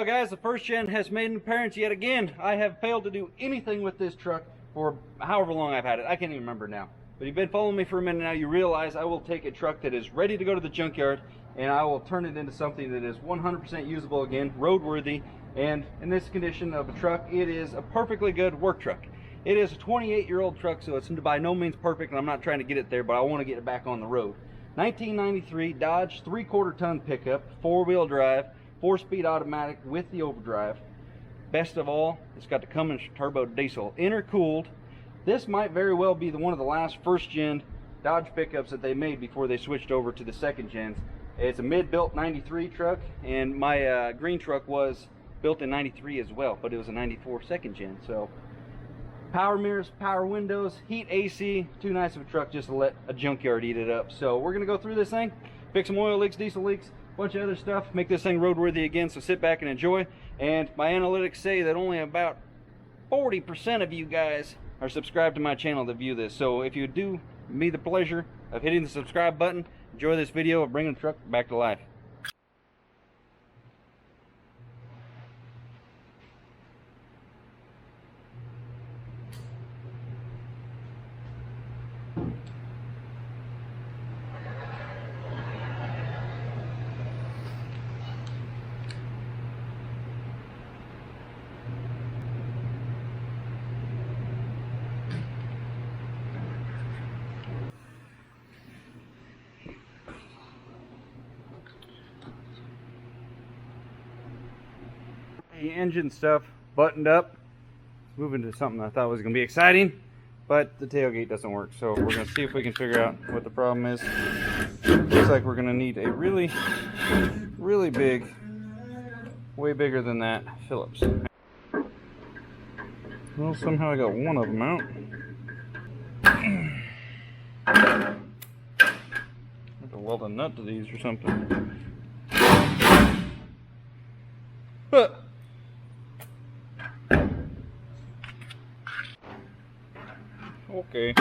Well guys, the first gen has made an appearance yet again. I have failed to do anything with this truck for however long I've had it. I can't even remember now. But you've been following me for a minute now, you realize I will take a truck that is ready to go to the junkyard and I will turn it into something that is 100% usable again, roadworthy, and in this condition of a truck, it is a perfectly good work truck. It is a 28-year-old truck, so it's by no means perfect, and I'm not trying to get it there, but I want to get it back on the road. 1993 Dodge 3/4 ton pickup, 4-wheel drive, 4-speed automatic with the overdrive. Best of all, it's got the Cummins turbo diesel, intercooled. This might very well be one of the last first-gen Dodge pickups that they made before they switched over to the second gens. It's a mid-built 93 truck, and my green truck was built in 93 as well, but it was a 94 second gen. So power mirrors, power windows, heat AC, too nice of a truck just to let a junkyard eat it up. So we're gonna go through this thing, fix some oil leaks, diesel leaks, a bunch of other stuff, make this thing roadworthy again. So sit back and enjoy. And my analytics say that only about 40% of you guys are subscribed to my channel to view this. So if you do me the pleasure of hitting the subscribe button, enjoy this video of bringing the truck back to life. The engine stuff buttoned up. Moving to something I thought was going to be exciting, but the tailgate doesn't work. So we're going to see if we can figure out what the problem is. Looks like we're going to need a really big, way bigger than that, Phillips. Well, somehow I got one of them out. I have to weld a nut to these or something. But okay.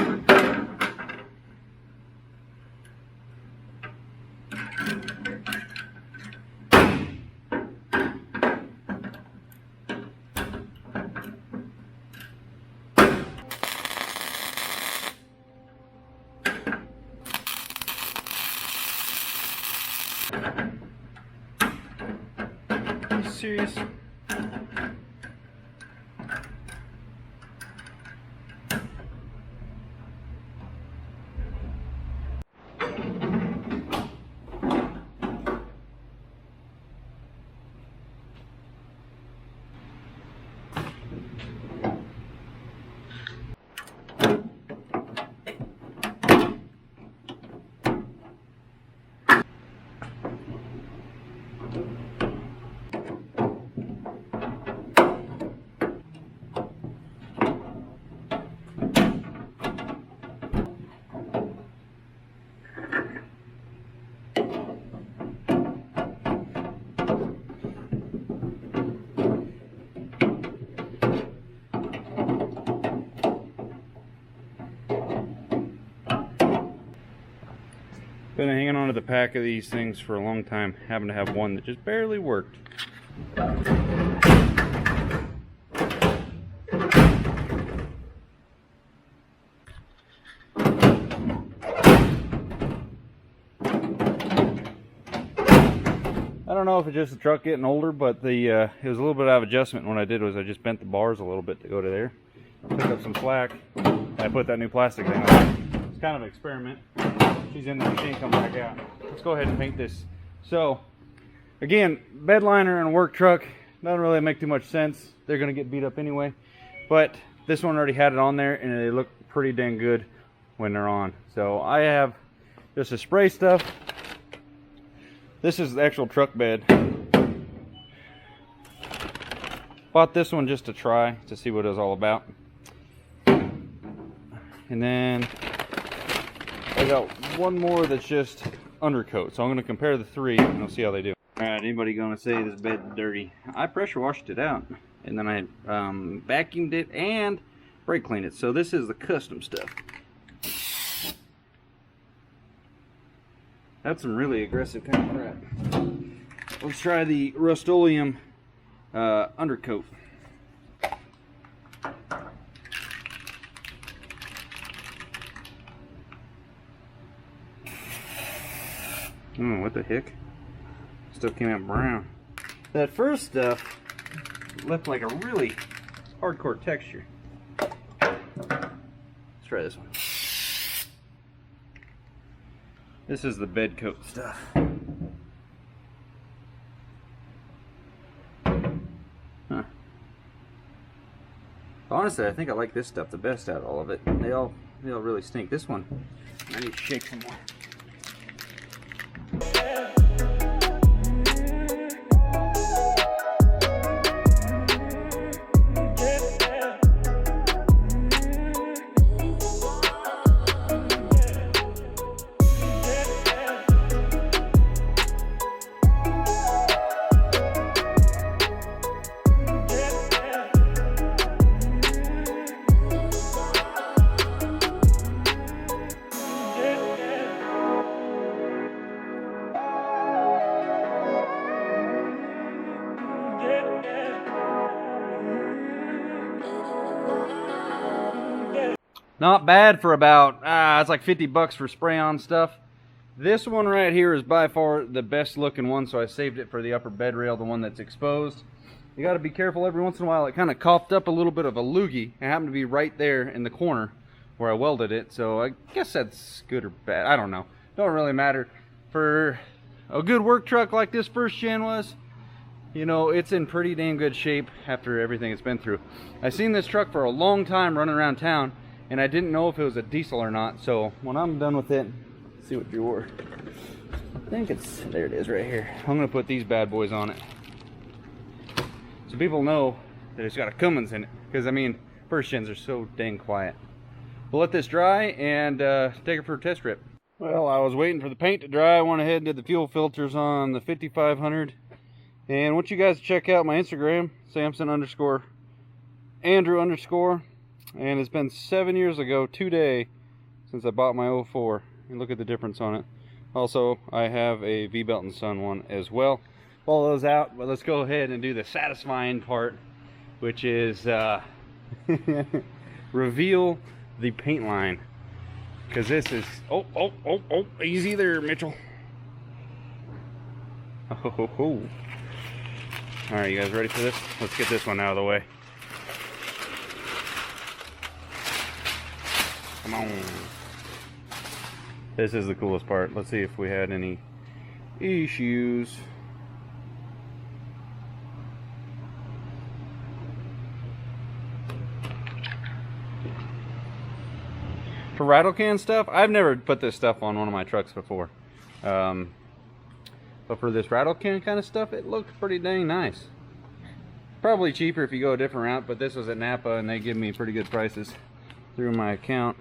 Are you serious? Been hanging on to the pack of these things for a long time, having to have one that just barely worked. I don't know if it's just the truck getting older, but it was a little bit out of adjustment. What I did was I just bent the bars a little bit to go to there, took up some slack, and I put that new plastic thing on. It's kind of an experiment. She's in the machine, come back out. Let's go ahead and paint this. So, again, bed liner and a work truck doesn't really make too much sense. They're going to get beat up anyway. But this one already had it on there, and they look pretty dang good when they're on. So I have just a spray stuff. This is the actual truck bed. Bought this one just to try to see what it was all about. And then I got one more that's just undercoat. So I'm going to compare the three and we'll see how they do. Alright, anybody going to say this bed's dirty? I pressure washed it out. And then I vacuumed it and brake cleaned it. So this is the custom stuff. That's some really aggressive kind of crap. Let's try the Rust-Oleum undercoat. What the heck? Still came out brown. That first stuff left like a really hardcore texture. Let's try this one. This is the bed coat stuff. Huh. Honestly, I think I like this stuff the best out of all of it. They all really stink. This one, I need to shake some more. Not bad for about, it's like 50 bucks for spray-on stuff. This one right here is by far the best looking one, so I saved it for the upper bed rail, the one that's exposed. You got to be careful every once in a while. It kind of coughed up a little bit of a loogie. It happened to be right there in the corner where I welded it, so I guess that's good or bad. I don't know. Don't really matter. For a good work truck like this first gen was, you know, it's in pretty damn good shape after everything it's been through. I've seen this truck for a long time running around town, and I didn't know if it was a diesel or not. So when I'm done with it, let's see what drawer. I think it's, there it is right here. I'm gonna put these bad boys on it, so people know that it's got a Cummins in it. Because I mean, first gens are so dang quiet. We'll let this dry and take it for a test trip. Well, I was waiting for the paint to dry. I went ahead and did the fuel filters on the 5500. And I want you guys to check out my Instagram, Samson_Andrew_. And it's been 7 years ago today since I bought my 04. And look at the difference on it. Also, I have a V-Belt & Son one as well. Pull those out, but let's go ahead and do the satisfying part, which is reveal the paint line. Because this is, oh, easy there, Mitchell. All right, you guys ready for this? Let's get this one out of the way. Come on. This is the coolest part. Let's see if we had any issues. For rattle can stuff, I've never put this stuff on one of my trucks before. But for this rattle can kind of stuff, it looks pretty dang nice. Probably cheaper if you go a different route, but this was at Napa and they give me pretty good prices through my account,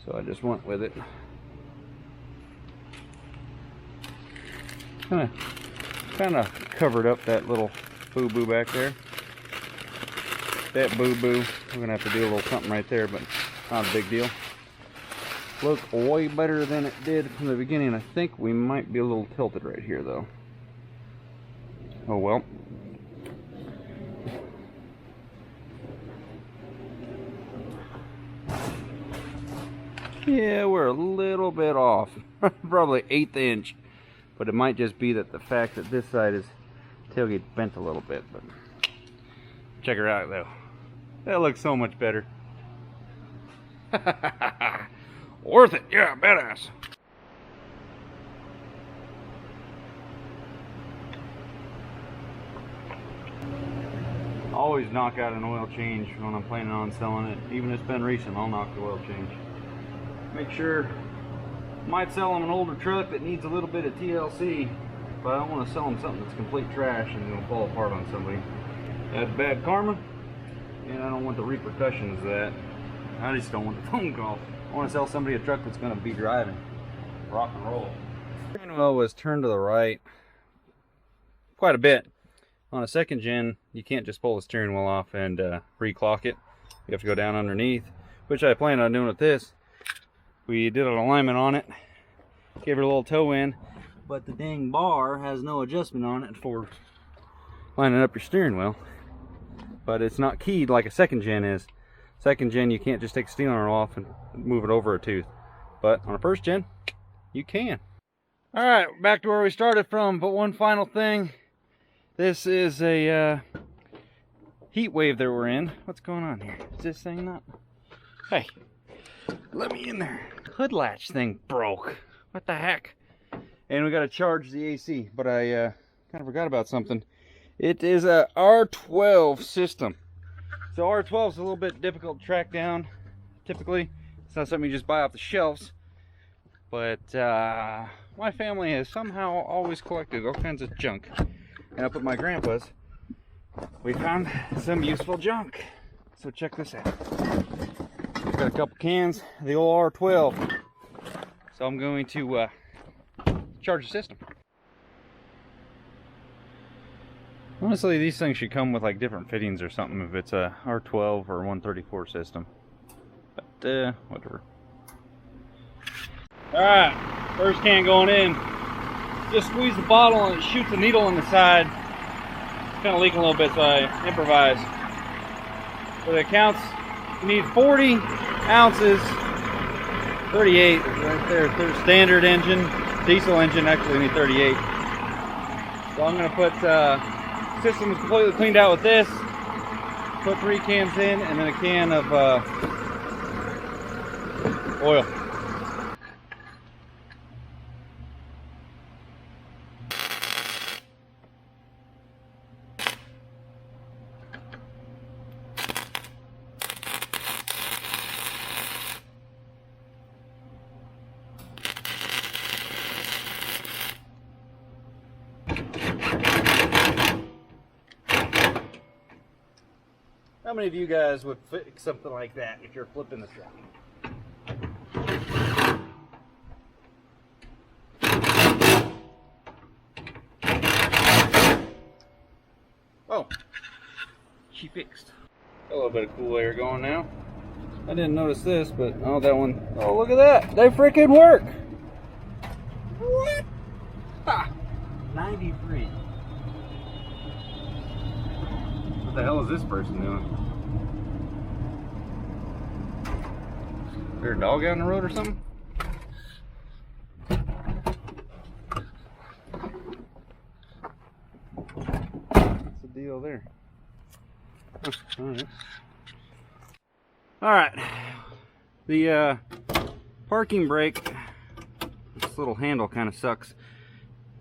so I just went with it. Kind of covered up that little boo-boo back there. That boo-boo, we're gonna have to do a little something right there, but not a big deal. Look way better than it did from the beginning. I think we might be a little tilted right here though. Oh well. Yeah, we're a little bit off. Probably 1/8 inch. But it might just be that the fact that this side is tailgate bent a little bit. But check her out though. That looks so much better. Worth it, yeah, badass. Always knock out an oil change when I'm planning on selling it. Even if it's been recent, I'll knock the oil change. Make sure, might sell them an older truck that needs a little bit of TLC, but I don't want to sell them something that's complete trash and it'll fall apart on somebody. That's bad karma, and I don't want the repercussions of that. I just don't want the phone call. I want to sell somebody a truck that's going to be driving. Rock and roll. The steering wheel was turned to the right quite a bit. On a second gen, you can't just pull the steering wheel off and reclock it. You have to go down underneath, which I plan on doing with this. We did an alignment on it, gave her a little toe in, but the dang bar has no adjustment on it for lining up your steering wheel. But it's not keyed like a second gen is. Second gen, you can't just take the steering wheel off and move it over a tooth. But on a first gen, you can. All right, back to where we started from, but one final thing. This is a heat wave that we're in. What's going on here? Is this thing not? Hey, let me in there. Hood latch thing broke. What the heck? And we got to charge the AC, but I kind of forgot about something. It is a R12 system. So R12 is a little bit difficult to track down. Typically, it's not something you just buy off the shelves. But my family has somehow always collected all kinds of junk. And up at my grandpa's, we found some useful junk. So check this out. We've got a couple cans of the old R12. So I'm going to charge the system. Honestly, these things should come with like different fittings or something if it's a R12 or 134 system. But whatever. Alright, first can going in. Just squeeze the bottle and it shoots a needle on the side. It's kind of leaking a little bit, so I improvise. But it counts, you need 40 ounces, 38 right there. There's standard engine, diesel engine, actually you need 38. So I'm going to put, system is completely cleaned out with this. Put 3 cans in and then a can of oil. How many of you guys would fix something like that if you're flipping the truck? Oh, she fixed. A little bit of cool air going now. I didn't notice this, but oh, that one. Oh, look at that. They freaking work. What? Ha! 93. What the hell is this person doing? Is there a dog out on the road or something? What's the deal there? Oh, Alright. The parking brake, this little handle kind of sucks.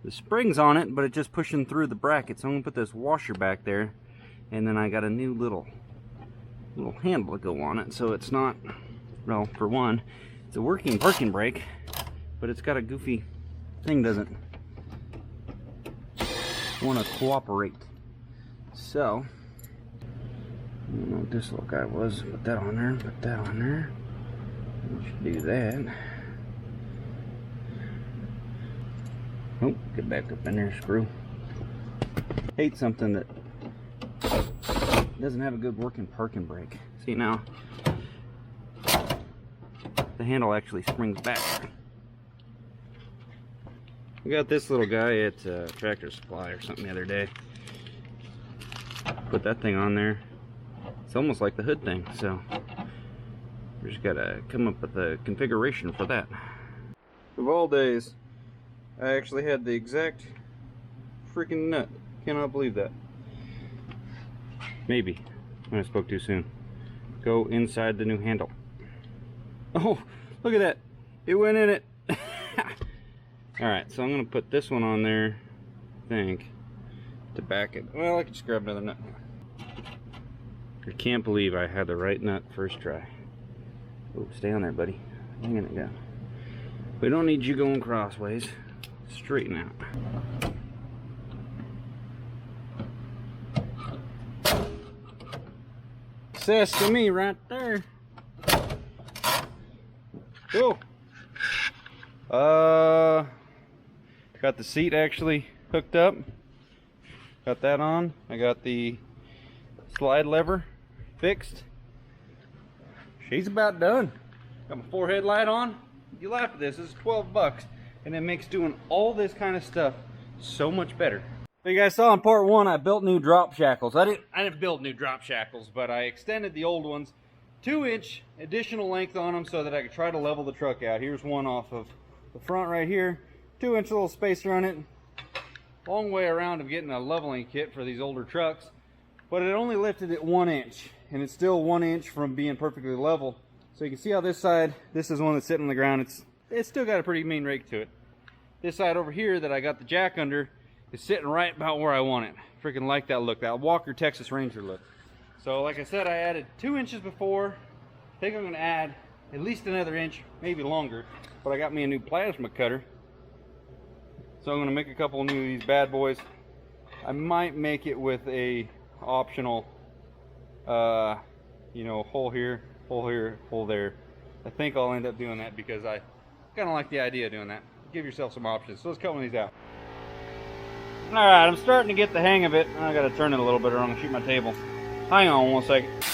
The spring's on it, but it's just pushing through the bracket. So I'm going to put this washer back there. And then I got a new little handle to go on it, so it's not, well, for one, it's a working parking brake, but it's got a goofy thing, doesn't want to cooperate. So, I don't know what this little guy was. Put that on there, put that on there. We should do that. Oh, get back up in there, screw. Hate something that doesn't have a good working parking brake. See now, the handle actually springs back. We got this little guy at Tractor Supply or something the other day. Put that thing on there. It's almost like the hood thing, so we just gotta come up with a configuration for that. Of all days, I actually had the exact freaking nut. Cannot believe that. Maybe when I spoke too soon. Go inside the new handle. Oh, look at that. It went in it. Alright, so I'm going to put this one on there, I think, to back it. Well, I can just grab another nut. I can't believe I had the right nut first try. Oh, stay on there, buddy. I'm going to go. We don't need you going crossways. Straighten out. Success to me right there. Cool. Got the seat actually hooked up. Got that on. I got the slide lever fixed. She's about done. Got my forehead light on. You laugh at this. This is $12, and it makes doing all this kind of stuff so much better. So you guys saw in part one, I built new drop shackles. I didn't build new drop shackles, but I extended the old ones, 2-inch additional length on them so that I could try to level the truck out. Here's one off of the front right here, 2-inch little spacer on it. Long way around of getting a leveling kit for these older trucks, but it only lifted it 1 inch, and it's still 1 inch from being perfectly level. So you can see how this side, this is one that's sitting on the ground. It's still got a pretty mean rake to it. This side over here that I got the jack under is sitting right about where I want it. Freaking like that look, that Walker Texas Ranger look. So like I said, I added 2 inches before. I think I'm gonna add at least another inch, maybe longer, but I got me a new plasma cutter. So I'm gonna make a couple new of these bad boys. I might make it with a optional, you know, hole here, hole there. I think I'll end up doing that because I kind of like the idea of doing that. Give yourself some options. So let's cut one of these out. Alright, I'm starting to get the hang of it. I gotta turn it a little bit or I'm gonna shoot my table. Hang on 1 second.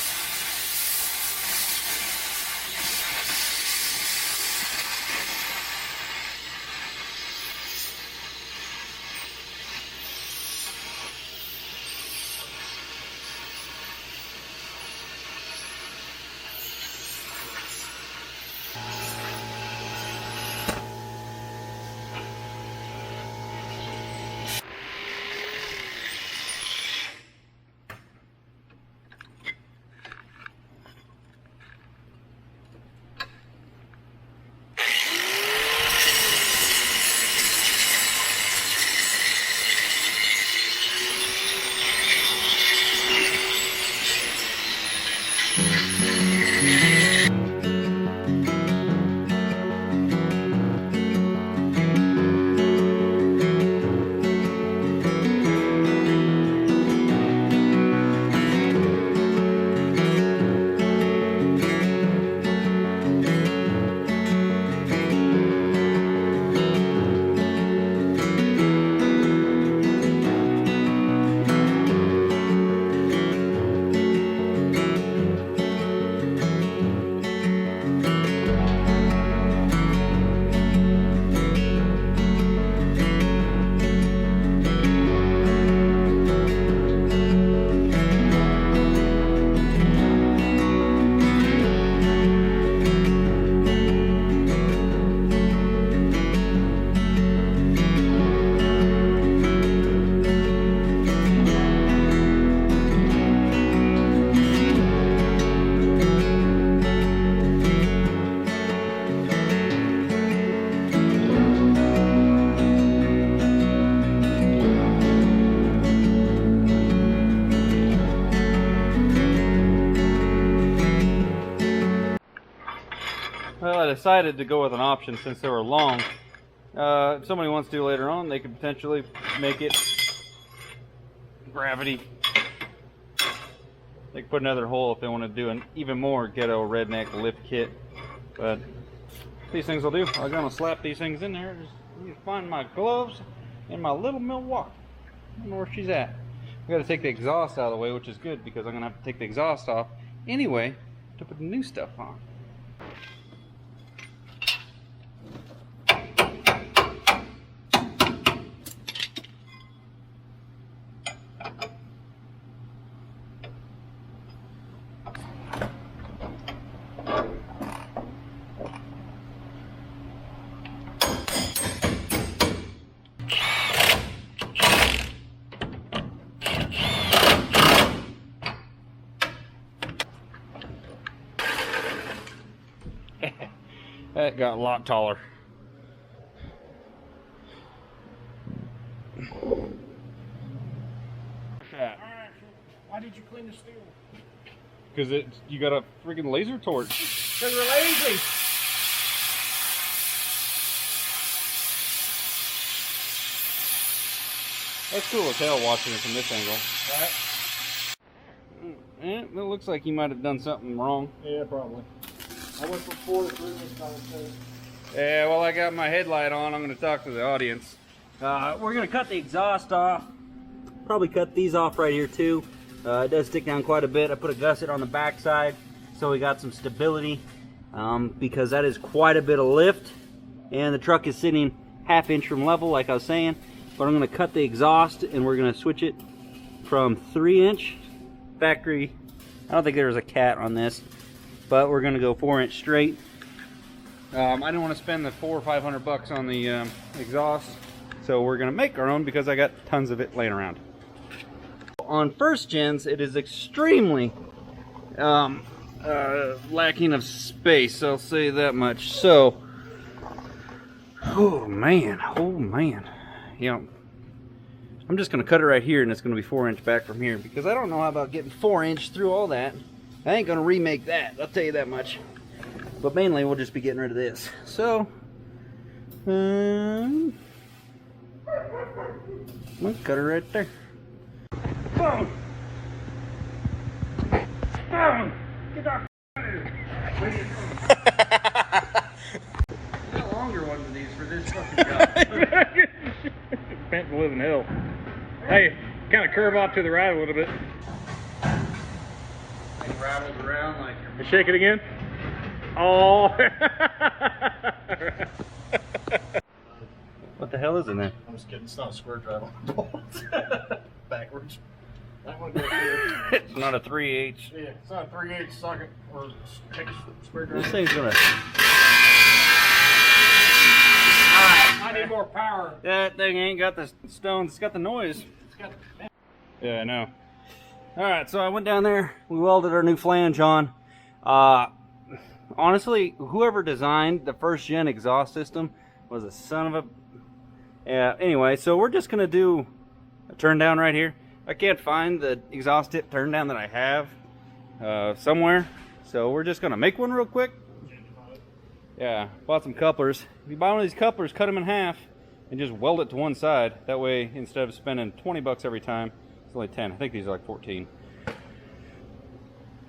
Well, I decided to go with an option since they were long. If somebody wants to later on, they could potentially make it gravity. They could put another hole if they want to do an even more ghetto redneck lift kit. But these things will do. I'm going to slap these things in there. Just need to find my gloves and my little Milwaukee. I don't know where she's at. I've got to take the exhaust out of the way, which is good because I'm going to have to take the exhaust off anyway to put the new stuff on. That got a lot taller. Why did you clean the steel? Because you got a freaking laser torch. Because we're lazy. That's cool as hell watching it from this angle. Right? It looks like you might have done something wrong. Yeah, probably. I went from 4 to 3 this time too. Yeah, well, I got my headlight on. I'm going to talk to the audience. We're going to cut the exhaust off. Probably cut these off right here too. It does stick down quite a bit. I put a gusset on the back side so we got some stability because that is quite a bit of lift. And the truck is sitting 1/2 inch from level, like I was saying. but I'm going to cut the exhaust and we're going to switch it from 3-inch factory. I don't think there was a cat on this, but we're going to go 4-inch straight. I didn't want to spend the $400 or $500 on the exhaust, so we're going to make our own because I got tons of it laying around. On first gens, it is extremely lacking of space, I'll say that much. So, oh man, you know, I'm just going to cut it right here, and it's going to be 4-inch back from here because I don't know how about getting 4-inch through all that. I ain't going to remake that, I'll tell you that much. But mainly, we'll just be getting rid of this. So, we'll cut it right there. Boom! Boom! Get that got longer ones of these for this fucking job. Bent to live in hell. Hey, kind of curve off to the right a little bit. It rattles around like You shake it again. Oh. What the hell is in there? I'm just kidding. It's not a square drive on the bolt. Backwards. That one goes here. It's not a 3/8. Yeah, it's not a 3/8 socket or square drive. This thing's gonna. I need more power. That thing ain't got the stones. It's got the noise. It's got. Yeah, I know. All right, so I went down there. We welded our new flange on. Honestly, whoever designed the first gen exhaust system was a son of a. Yeah. Anyway, so we're just gonna do a turn down right here. I can't find the exhaust tip turn down that I have somewhere, so we're just gonna make one real quick. Yeah, bought some couplers. If you buy one of these couplers, cut them in half and just weld it to one side. That way, instead of spending $20 every time, it's only 10. I think these are like 14.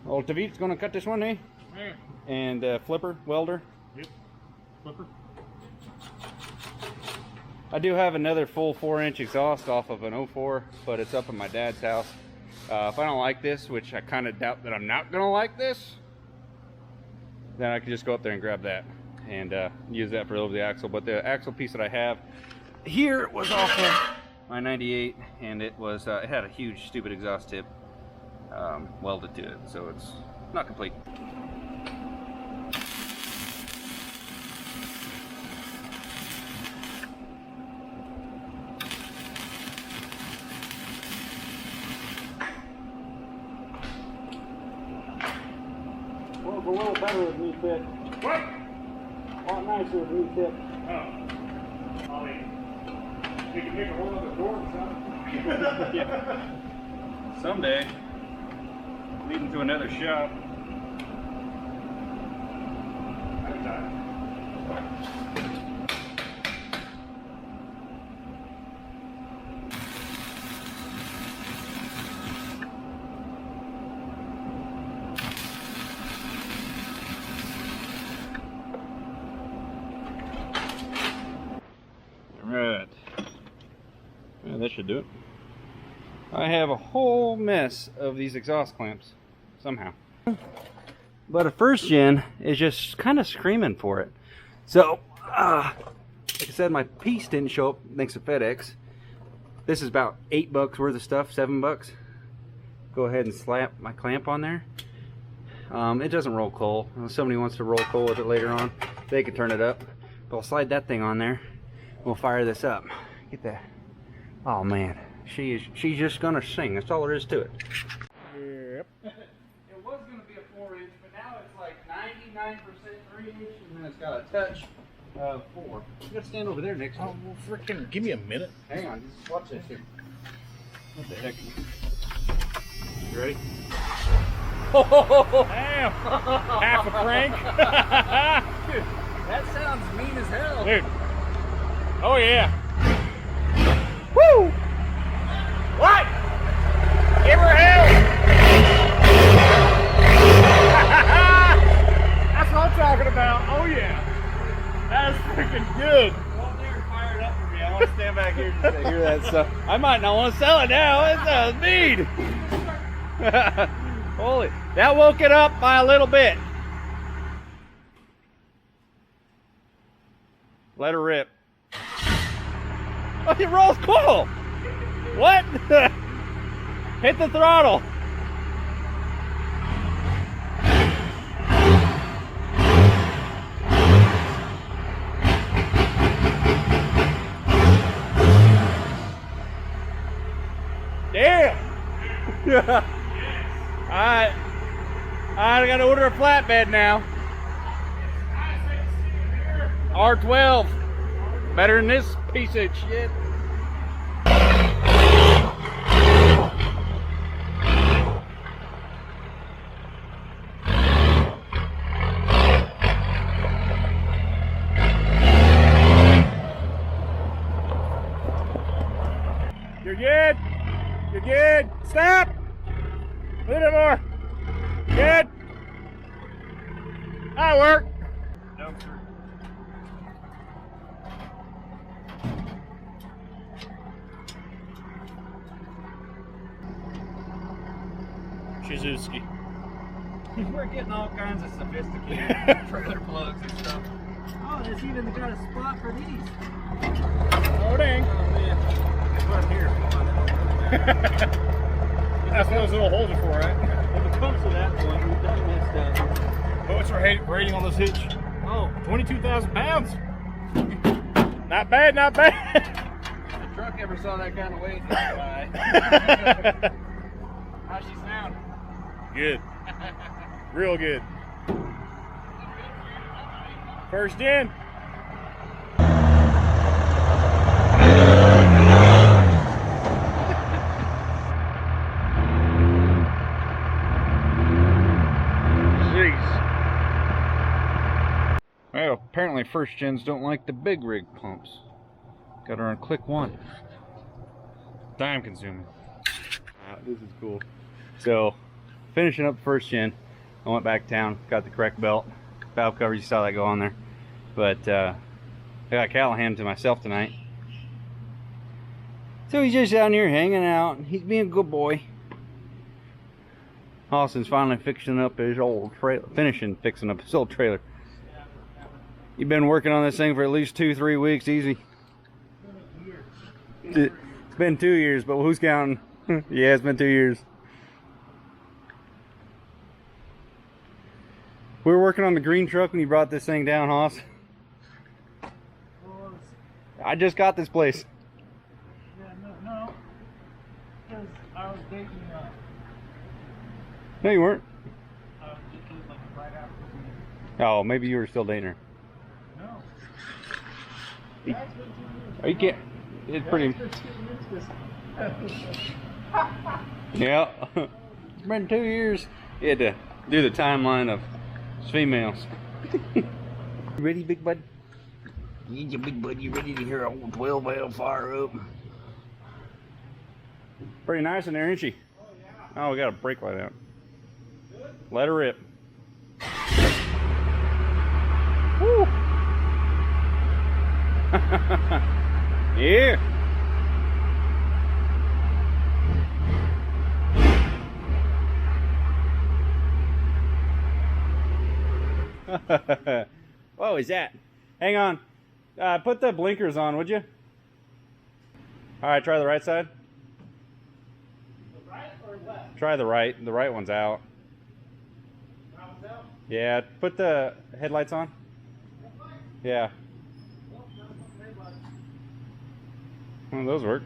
Old Tavit's gonna cut this one, eh? Yeah. And flipper, welder. Yep. Flipper. I do have another full 4-inch exhaust off of an 04, but it's up at my dad's house. If I don't like this, which I kind of doubt that I'm not gonna like this, then I can just go up there and grab that and use that for over the axle. But the axle piece that I have here was off of my 98, and it was it had a huge stupid exhaust tip welded to it, so it's not complete. Well, it's a little better with me tip. What? A lot nicer with me tip. Oh. I mean, you can make a whole other door or something. Yeah. Someday, leading to another shop. Alright. Yeah, that should do it. I have a whole mess of these exhaust clamps, somehow. But a first gen is just kind of screaming for it. So, like I said, my piece didn't show up thanks to FedEx. This is about $8 worth of stuff, $7. Go ahead and slap my clamp on there. It doesn't roll coal. If somebody wants to roll coal with it later on, they can turn it up. But I'll slide that thing on there. We'll fire this up. Get that. Oh man, she's just gonna sing. That's all there is to it. Yep. It was going to be a 4-inch, but now it's like 99% 3-inch, and then it's got a touch of 4. You got to stand over there next to Oh, it. well, freaking give me a minute. Hang on, just watch this here. What the heck? You ready? Damn. Half a crank. Dude, that sounds mean as hell. Dude. Oh yeah. Woo! What? Give her hell. That's what I'm talking about. Oh yeah. That's freaking good. Go up there and fire it up for me. I want to stand back here just to hear that stuff. I might not want to sell it now. It sounds mean. Holy, that woke it up by a little bit. Let her rip. Oh, it rolls cool. What? Hit the throttle. Damn. Alright. I gotta order a flatbed now. R12. Better than this piece of shit. You're good. You're good. Stop. A little more. Good. That'll work. No, sir. Shizuski. We're getting all kinds of sophisticated trailer plugs and stuff. Oh, there's even got a spot for these. Oh dang. Oh man. Right here. That's what those little holes are for, right? When it comes to that point, we've done messed up. What's our rating on this hitch? Oh, 22,000 pounds. Not bad, not bad. if the truck ever saw that kind of weight, it'd fly. How's she sound? Good. Real good. First in. Well, apparently first gens don't like the big rig pumps. Got her on click 1. Time consuming. This is cool. So, finishing up first gen, I went back to town, got the correct belt, valve covers, you saw that go on there. But I got Callahan to myself tonight. So he's just down here hanging out. He's being a good boy. Austin's finally fixing up his old trailer, fixing up his old trailer. You've been working on this thing for at least 2-3 weeks, easy. It's been 2 years, but who's counting? Yeah, it's been 2 years. We were working on the green truck when you brought this thing down, Hoss. I just got this place. Yeah, no. Because I was dating, No, you weren't. I was just like right after Oh, maybe you were still dating her. No. Oh, you can't. It's pretty. Yeah. It's been 2 years. You had to do the timeline of females. You ready, big bud? You big bud, you ready to hear old 12 valve fire up? Pretty nice in there, isn't she? Oh, we got a brake light out. Let her rip. Woo! Yeah. What was that? Hang on. Put the blinkers on, would you? All right, try the right side. The right or left? Try the right. The right one's out. Right one's out? Yeah, put the headlights on. Yeah. Well, those work.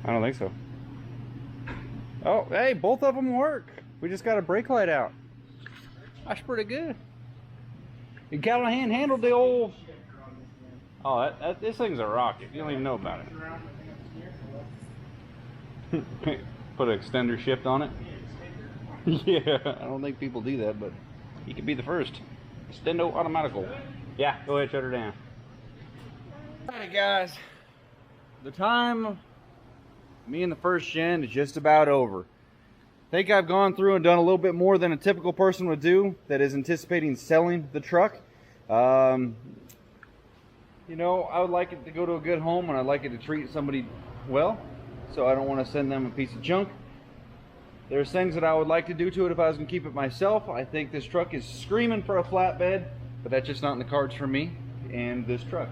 I don't think so. Oh, hey, both of them work. We just got a brake light out. That's pretty good. And Callahan handled the old... Oh, this thing's a rocket. You don't even know about it. Put an extender shift on it. Yeah, I don't think people do that, but you could be the first. Extendo automatical. Yeah, go ahead, shut her down. Alright guys, the time of me and the first gen is just about over. I think I've gone through and done a little bit more than a typical person would do that is anticipating selling the truck. You know, I would like it to go to a good home and I'd like it to treat somebody well, so I don't want to send them a piece of junk. There's things that I would like to do to it if I was going to keep it myself. I think this truck is screaming for a flatbed, but that's just not in the cards for me and this truck.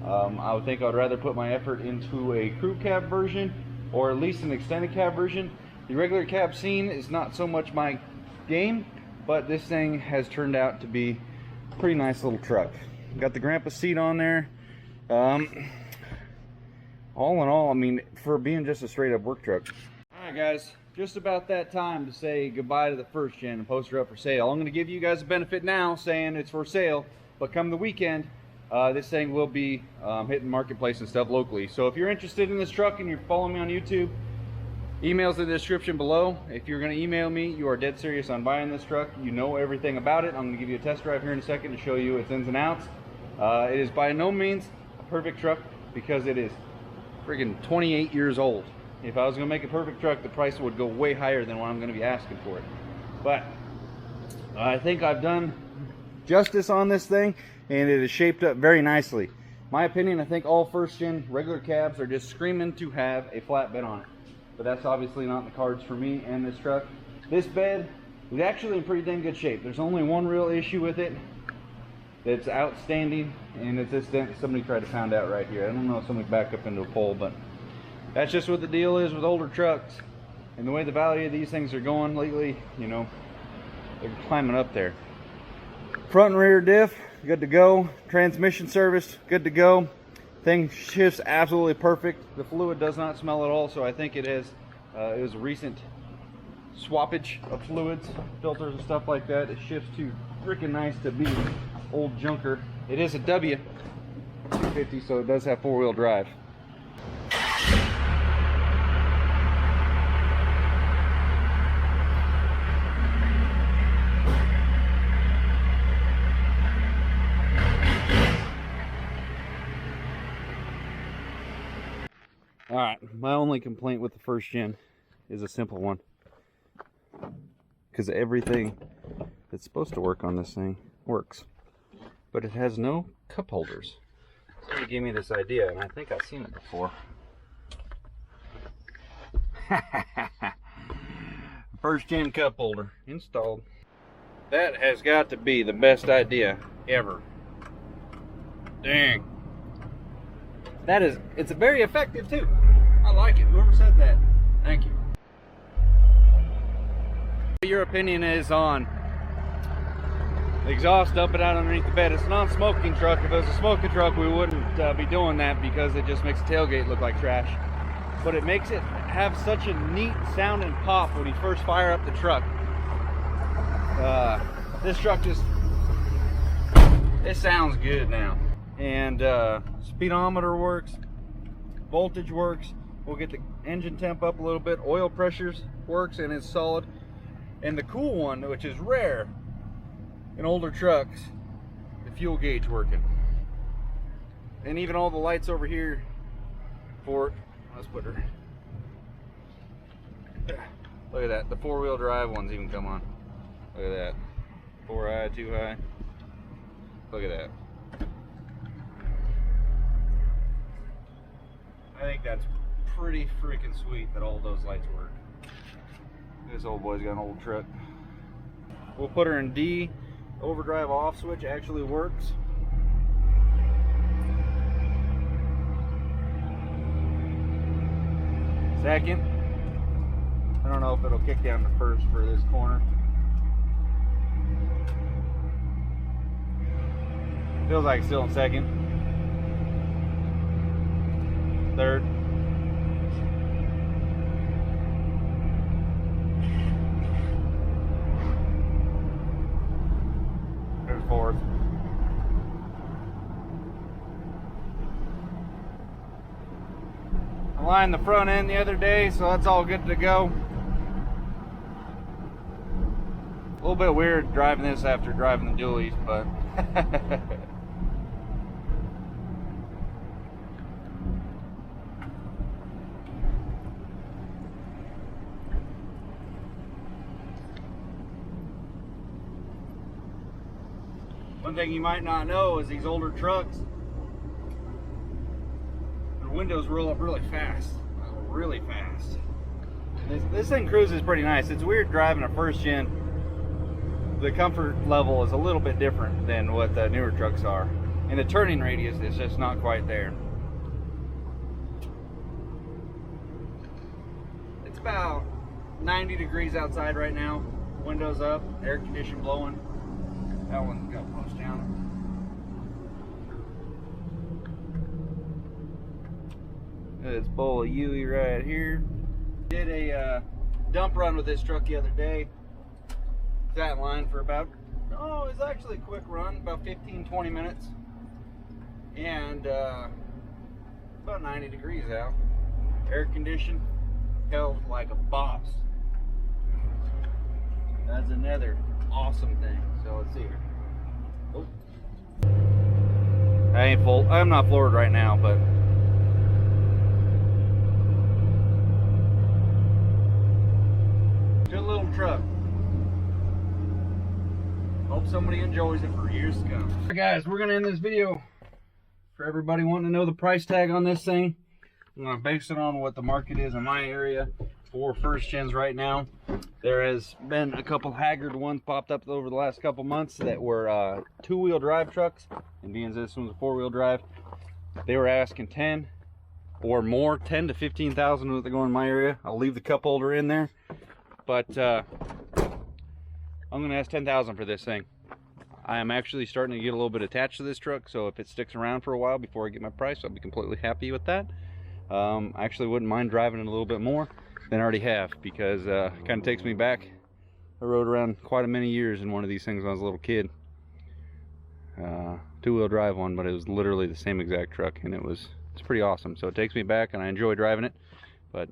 I would think I'd rather put my effort into a crew cab version, or at least an extended cab version. The regular cab scene is not so much my game, but this thing has turned out to be a pretty nice little truck. Got the grandpa seat on there. All in all, I mean, for being just a straight up work truck. Alright guys, just about that time to say goodbye to the first gen and post her up for sale. I'm going to give you guys a benefit now saying it's for sale, but come the weekend, this thing will be hitting marketplace and stuff locally. So if you're interested in this truck and you're following me on YouTube, email's in the description below. If you're going to email me, you are dead serious on buying this truck. You know everything about it. I'm going to give you a test drive here in a second to show you its ins and outs. It is by no means a perfect truck because it is friggin' 28 years old. If I was going to make a perfect truck, the price would go way higher than what I'm going to be asking for it. But I think I've done justice on this thing, and it is shaped up very nicely. My opinion, I think all first gen regular cabs are just screaming to have a flatbed on it. But that's obviously not in the cards for me and this truck. This bed is actually in pretty dang good shape. There's only one real issue with it that's outstanding, and it's this dent somebody tried to pound out right here. I don't know if somebody backed up into a pole, but that's just what the deal is with older trucks. And the way the value of these things are going lately, you know, they're climbing up there. Front and rear diff, good to go. Transmission service, good to go. Thing shifts absolutely perfect. The fluid does not smell at all, so I think it has it was a recent swappage of fluids, filters and stuff like that. It shifts to freaking nice to be old junker. It is a W250, so it does have four-wheel drive. Alright, my only complaint with the first gen is a simple one. Because everything that's supposed to work on this thing works. But it has no cup holders. Somebody gave me this idea, and I think I've seen it before. First gen cup holder installed. That has got to be the best idea ever. Dang. That is, it's very effective too. I like it. Whoever said that, thank you. What your opinion is on the exhaust dumping out underneath the bed? It's a non-smoking truck. If it was a smoking truck, we wouldn't be doing that because it just makes the tailgate look like trash. But it makes it have such a neat sound and pop when you first fire up the truck. This truck just, it sounds good now. And speedometer works, voltage works. We'll get the engine temp up a little bit. Oil pressures works and it's solid. And the cool one, which is rare in older trucks, the fuel gauge working. And even all the lights over here for, let's put her. Look at that. The four-wheel drive ones even come on. Look at that. 4 high, 2 high. Look at that. I think that's pretty freaking sweet that all those lights work. This old boy's got an old truck. We'll put her in D. Overdrive off switch actually works. Second. I don't know if it'll kick down to first for this corner. Feels like it's still in second. Third. There's fourth. I lined the front end the other day, so that's all good to go. A little bit weird driving this after driving the dualies, but one thing you might not know is these older trucks, their windows roll up really fast. Really fast. This thing cruises pretty nice. It's weird driving a first gen. The comfort level is a little bit different than what the newer trucks are. and the turning radius is just not quite there. It's about 90 degrees outside right now. Windows up, air condition blowing. That one's got pushed down. This bowl of Yui right here. Did a dump run with this truck the other day. Sat in line for about, oh, it was actually a quick run, about 15-20 minutes. And about 90 degrees out. Air conditioned, held like a boss. That's another awesome thing. So let's see here. Oh. I'm not floored right now, but good little truck. Hope somebody enjoys it for years to come. Alright guys, we're gonna end this video. For everybody wanting to know the price tag on this thing, I'm gonna base it on what the market is in my area for first gens right now. There has been a couple haggard ones popped up over the last couple months that were two-wheel drive trucks, and being this one's a four-wheel drive, they were asking 10 or more, 10 to 15,000 what they go in my area. I'll leave the cup holder in there, but I'm gonna ask 10,000 for this thing. I am actually starting to get a little bit attached to this truck, so if it sticks around for a while before I get my price, I'll be completely happy with that. I actually wouldn't mind driving it a little bit more than I already have, because it kind of takes me back. I rode around quite many years in one of these things when I was a little kid. Two-wheel drive one, but it was literally the same exact truck, and it's pretty awesome. So it takes me back, and I enjoy driving it. But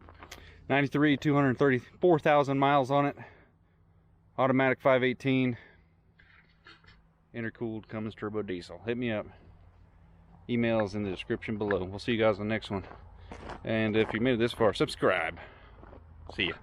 234,000 miles on it. Automatic 518. Intercooled Cummins turbo diesel. Hit me up. Emails in the description below. We'll see you guys on the next one. And if you made it this far, subscribe. See ya.